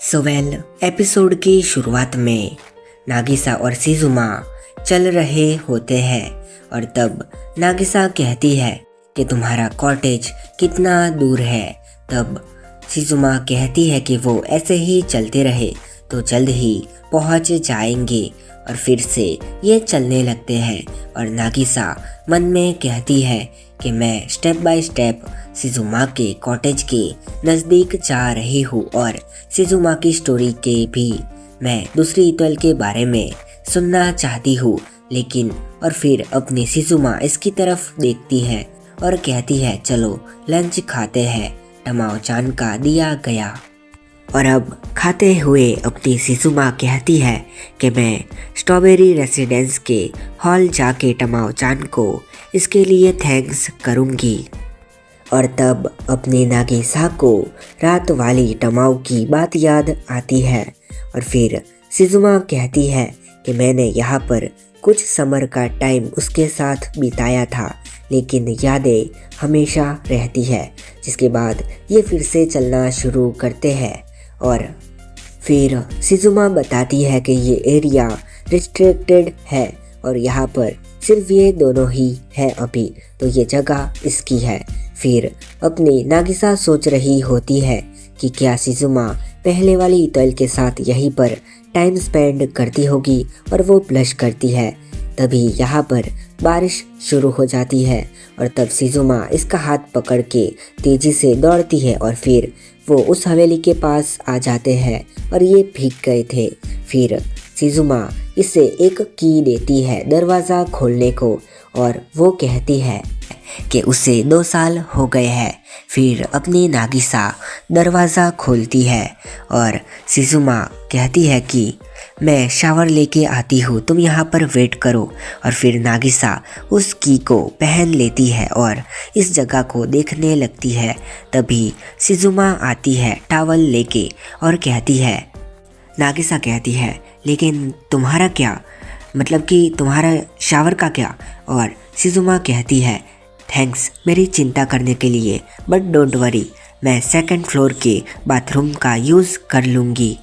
Episode की शुरुआत में नागिसा और शिजुमा चल रहे होते हैं और तब नागिसा कहती है कि तुम्हारा कॉटेज कितना दूर है। तब शिजुमा कहती है कि वो ऐसे ही चलते रहे तो जल्द ही पहुंच जाएंगे और फिर से ये चलने लगते हैं और नागिसा मन में कहती है कि मैं स्टेप बाय स्टेप शिजुमा के कॉटेज के नज़दीक जा रही हूँ और शिजुमा की स्टोरी के भी मैं दूसरी इतोल के बारे में सुनना चाहती हूँ। लेकिन और फिर अपनी शिजुमा इसकी तरफ देखती है और कहती है चलो लंच खाते हैं, टमाओ-चान का दिया गया। और अब खाते हुए अपनी शिजुमा कहती है कि मैं स्ट्रॉबेरी रेसिडेंस के हॉल जाके टमाओ-चान को इसके लिए थैंक्स करूँगी। और तब अपनी नागिसा को रात वाली टमाओ की बात याद आती है और फिर शिजुमा कहती है कि मैंने यहाँ पर कुछ समर का टाइम उसके साथ बिताया था, लेकिन यादें हमेशा रहती है। जिसके बाद ये फिर से चलना शुरू करते हैं और फिर शिजुमा बताती है कि ये एरिया रिस्ट्रिक्टेड है और यहाँ पर सिर्फ ये दोनों ही है अभी, तो ये जगह इसकी है। फिर अपनी नागिसा सोच रही होती है कि क्या शिजुमा पहले वाली इतोल के साथ यहीं पर टाइम स्पेंड करती होगी और वो ब्लश करती है। तभी यहाँ पर बारिश शुरू हो जाती है और तब शिजुमा इसका हाथ पकड़ के तेजी से दौड़ती है और फिर वो उस हवेली के पास आ जाते हैं और ये भीग गए थे। फिर शिजुमा इसे एक की देती है दरवाज़ा खोलने को और वो कहती है कि उसे 2 साल हो गए हैं। फिर अपनी नागिसा दरवाज़ा खोलती है और शिजुमा कहती है कि मैं शावर लेके आती हूँ, तुम यहाँ पर वेट करो। और फिर नागिसा उस की को पहन लेती है और इस जगह को देखने लगती है। तभी शिजुमा आती है टॉवल लेके और कहती है, नागिसा कहती है लेकिन तुम्हारा क्या, मतलब कि तुम्हारा शावर का क्या। और शिजुमा कहती है थैंक्स मेरी चिंता करने के लिए, बट डोंट वरी, मैं 2nd फ्लोर के बाथरूम का यूज़ कर लूँगी,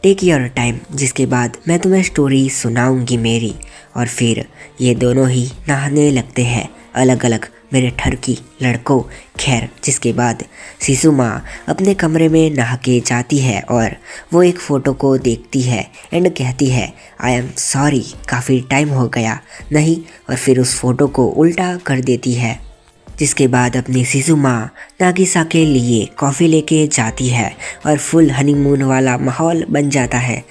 टेक योर टाइम। जिसके बाद मैं तुम्हें स्टोरी सुनाऊंगी मेरी। और फिर ये दोनों ही नहाने लगते हैं अलग अलग, मेरे ठरकी लड़कों। खैर जिसके बाद शिजुमा अपने कमरे में नहा के जाती है और वो एक फ़ोटो को देखती है एंड कहती है आई एम सॉरी, काफ़ी टाइम हो गया नहीं, और फिर उस फ़ोटो को उल्टा कर देती है। जिसके बाद अपनी शिजुमा नागिसा के लिए कॉफ़ी लेके जाती है और फुल हनीमून वाला माहौल बन जाता है।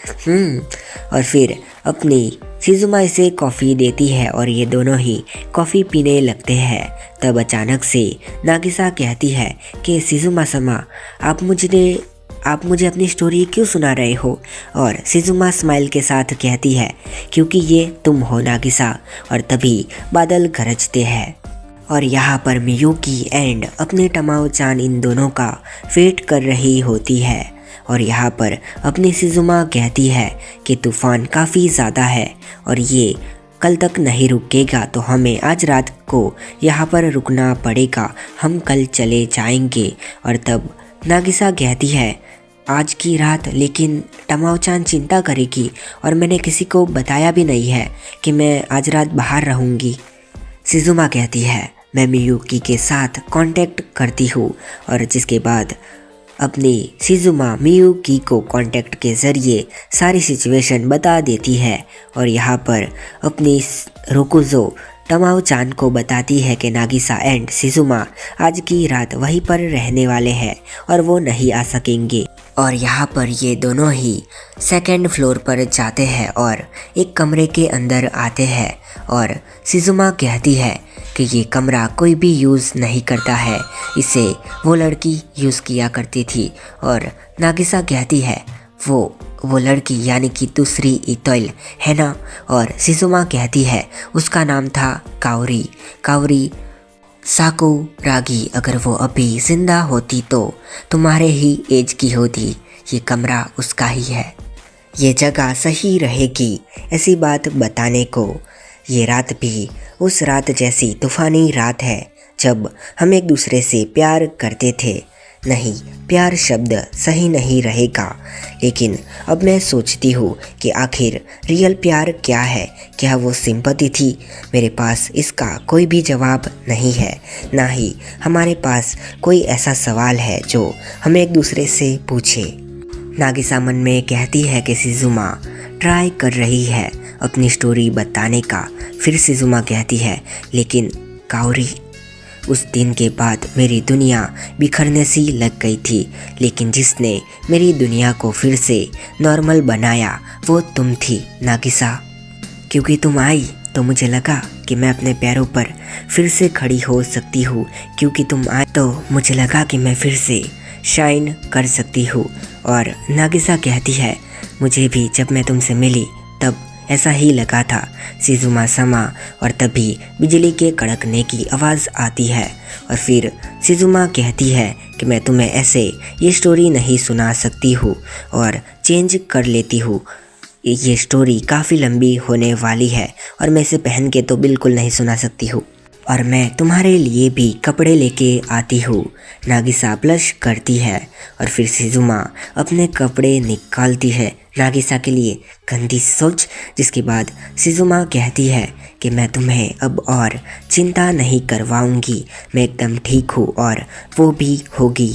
और फिर अपनी शिजुमा इसे कॉफ़ी देती है और ये दोनों ही कॉफ़ी पीने लगते हैं। तब अचानक से नागिसा कहती है कि शिजुमा समा, आप मुझे अपनी स्टोरी क्यों सुना रहे हो। और शिजुमा स्माइल के साथ कहती है क्योंकि ये तुम हो नागिसा। और तभी बादल गरजते हैं और यहाँ पर मियुकी एंड अपने टमाओ-चान इन दोनों का वेट कर रही होती है। और यहाँ पर अपनी शिजुमा कहती है कि तूफ़ान काफ़ी ज़्यादा है और ये कल तक नहीं रुकेगा, तो हमें आज रात को यहाँ पर रुकना पड़ेगा, हम कल चले जाएंगे। और तब नागिसा कहती है आज की रात, लेकिन टमाओ-चान चिंता करेगी और मैंने किसी को बताया भी नहीं है कि मैं आज रात बाहर रहूँगी। शिजुमा कहती है मैं मियुकी के साथ कांटेक्ट करती हूँ। और जिसके बाद अपनी शिजुमा मियुकी को कांटेक्ट के ज़रिए सारी सिचुएशन बता देती है और यहाँ पर अपनी रोकुजो टमाओ-चान को बताती है कि नागिसा एंड शिजुमा आज की रात वहीं पर रहने वाले हैं और वो नहीं आ सकेंगे। और यहाँ पर ये दोनों ही 2nd फ्लोर पर जाते हैं और एक कमरे के अंदर आते हैं और शिजुमा कहती है कि ये कमरा कोई भी यूज़ नहीं करता है, इसे वो लड़की यूज़ किया करती थी। और नागिसा कहती है वो लड़की यानी कि दूसरी इतोल है ना। और शिजुमा कहती है उसका नाम था काओरी साकुरागी, अगर वो अभी ज़िंदा होती तो तुम्हारे ही एज की होती, ये कमरा उसका ही है, ये जगह सही रहेगी ऐसी बात बताने को। ये रात भी उस रात जैसी तूफ़ानी रात है जब हम एक दूसरे से प्यार करते थे। नहीं, प्यार शब्द सही नहीं रहेगा, लेकिन अब मैं सोचती हूँ कि आखिर रियल प्यार क्या है। क्या वो सिंपैथी थी? मेरे पास इसका कोई भी जवाब नहीं है, ना ही हमारे पास कोई ऐसा सवाल है जो हम एक दूसरे से पूछे। नागिसा मन में कहती है कि शिजुमा ट्राई कर रही है अपनी स्टोरी बताने का। फिर शिजुमा कहती है, लेकिन काओरी, उस दिन के बाद मेरी दुनिया बिखरने सी लग गई थी, लेकिन जिसने मेरी दुनिया को फिर से नॉर्मल बनाया वो तुम थी नागिसा। क्योंकि तुम आई तो मुझे लगा कि मैं अपने पैरों पर फिर से खड़ी हो सकती हूँ। क्योंकि तुम आई तो मुझे लगा कि मैं फिर से शाइन कर सकती हूँ। और नागिसा कहती है, मुझे भी जब मैं तुमसे मिली तब ऐसा ही लगा था। शिजुमा समा और तभी बिजली के कड़कने की आवाज़ आती है और फिर शिजुमा कहती है कि मैं तुम्हें ऐसे ये स्टोरी नहीं सुना सकती हूँ और चेंज कर लेती हूँ। ये स्टोरी काफ़ी लंबी होने वाली है और मैं इसे पहन के तो बिल्कुल नहीं सुना सकती हूँ, और मैं तुम्हारे लिए भी कपड़े लेके आती हूँ। नागिसा ब्लश करती है और फिर शिजुमा अपने कपड़े निकालती है नागिसा के लिए। गंदी सोच। जिसके बाद शिजुमा कहती है कि मैं तुम्हें अब और चिंता नहीं करवाऊंगी, मैं एकदम ठीक हूँ और वो भी होगी।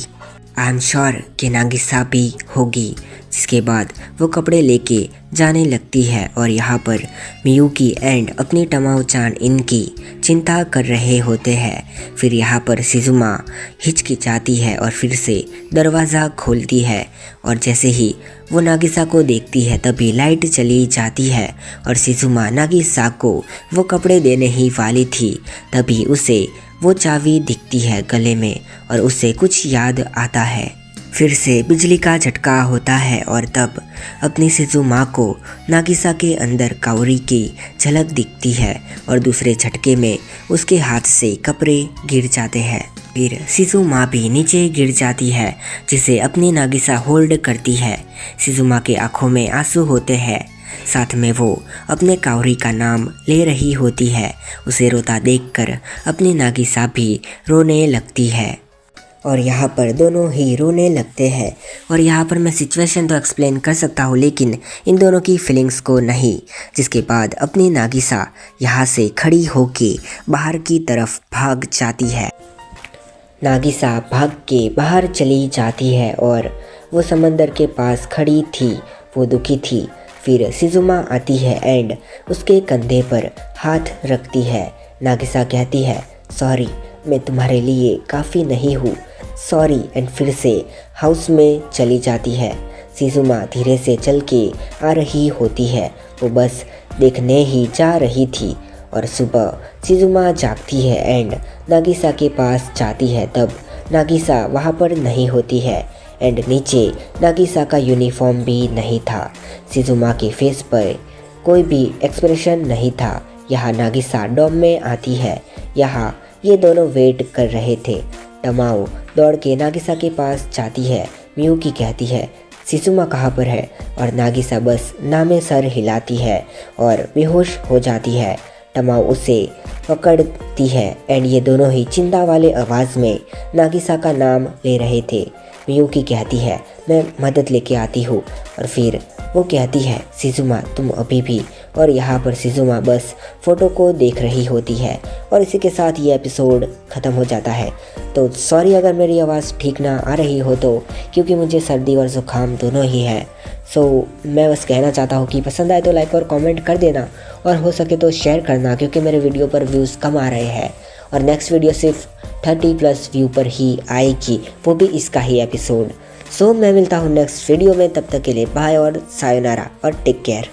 आई एम श्योर कि नागिसा भी होगी। जिसके बाद वो कपड़े लेके जाने लगती है और यहाँ पर मियुकी एंड अपनी टमाओ-चान इनकी चिंता कर रहे होते हैं। फिर यहाँ पर शिजुमा हिचकिचाती है और फिर से दरवाज़ा खोलती है और जैसे ही वो नागिसा को देखती है तभी लाइट चली जाती है और शिजुमा नागिसा को वो कपड़े देने ही वाली थी, तभी उसे वो चाबी दिखती है गले में और उसे कुछ याद आता है। फिर से बिजली का झटका होता है और तब अपनी शिजुमा को नागिसा के अंदर काओरी की झलक दिखती है और दूसरे झटके में उसके हाथ से कपड़े गिर जाते हैं। फिर शिजुमा भी नीचे गिर जाती है, जिसे अपनी नागिसा होल्ड करती है। शिजुमा के आंखों में आंसू होते हैं, साथ में वो अपने काओरी का नाम ले रही होती है। उसे रोता देखकर अपनी नागिसा भी रोने लगती है और यहाँ पर दोनों ही रोने लगते हैं। और यहाँ पर मैं सिचुएशन तो एक्सप्लेन कर सकता हूँ, लेकिन इन दोनों की फीलिंग्स को नहीं। जिसके बाद अपनी नागिसा यहाँ से खड़ी होके बाहर की तरफ भाग जाती है। नागिसा भाग के बाहर चली जाती है और वो समंदर के पास खड़ी थी, वो दुखी थी। फिर शिजुमा आती है एंड उसके कंधे पर हाथ रखती है। नागिसा कहती है, सॉरी, मैं तुम्हारे लिए काफ़ी नहीं हूँ, सॉरी, एंड फिर से हाउस में चली जाती है। शिजुमा धीरे से चल के आ रही होती है, वो बस देखने ही जा रही थी। और सुबह शिजुमा जागती है एंड नागिसा के पास जाती है, तब नागिसा वहाँ पर नहीं होती है एंड नीचे नागिसा का यूनिफॉर्म भी नहीं था। शिजुमा के फेस पर कोई भी एक्सप्रेशन नहीं था। यहाँ नागिसा डॉम में आती है। यहाँ ये दोनों वेट कर रहे थे। टमाओ दौड़ के नागिसा के पास जाती है। मियुकी कहती है, शिजुमा कहाँ पर है? और नागिसा बस नामे सर हिलाती है और बेहोश हो जाती है। टमाओ उसे पकड़ती है एंड ये दोनों ही चिंता वाले आवाज़ में नागिसा का नाम ले रहे थे। मियुकी कहती है, मैं मदद लेके आती हूँ। और फिर वो कहती है, शिजुमा तुम अभी भी। और यहाँ पर शिजुमा बस फ़ोटो को देख रही होती है। और इसी के साथ ये एपिसोड ख़त्म हो जाता है। तो सॉरी अगर मेरी आवाज़ ठीक ना आ रही हो तो, क्योंकि मुझे सर्दी और ज़ुकाम दोनों ही है। सो मैं बस कहना चाहता हूँ कि पसंद आए तो लाइक और कमेंट कर देना और हो सके तो शेयर करना, क्योंकि मेरे वीडियो पर व्यूज़ कम आ रहे हैं और नेक्स्ट वीडियो सिर्फ 30+ व्यू पर ही आएगी, वो भी इसका ही एपिसोड। सो मैं मिलता हूँ नेक्स्ट वीडियो में, तब तक के लिए बाय और सायोनारा और टेक केयर।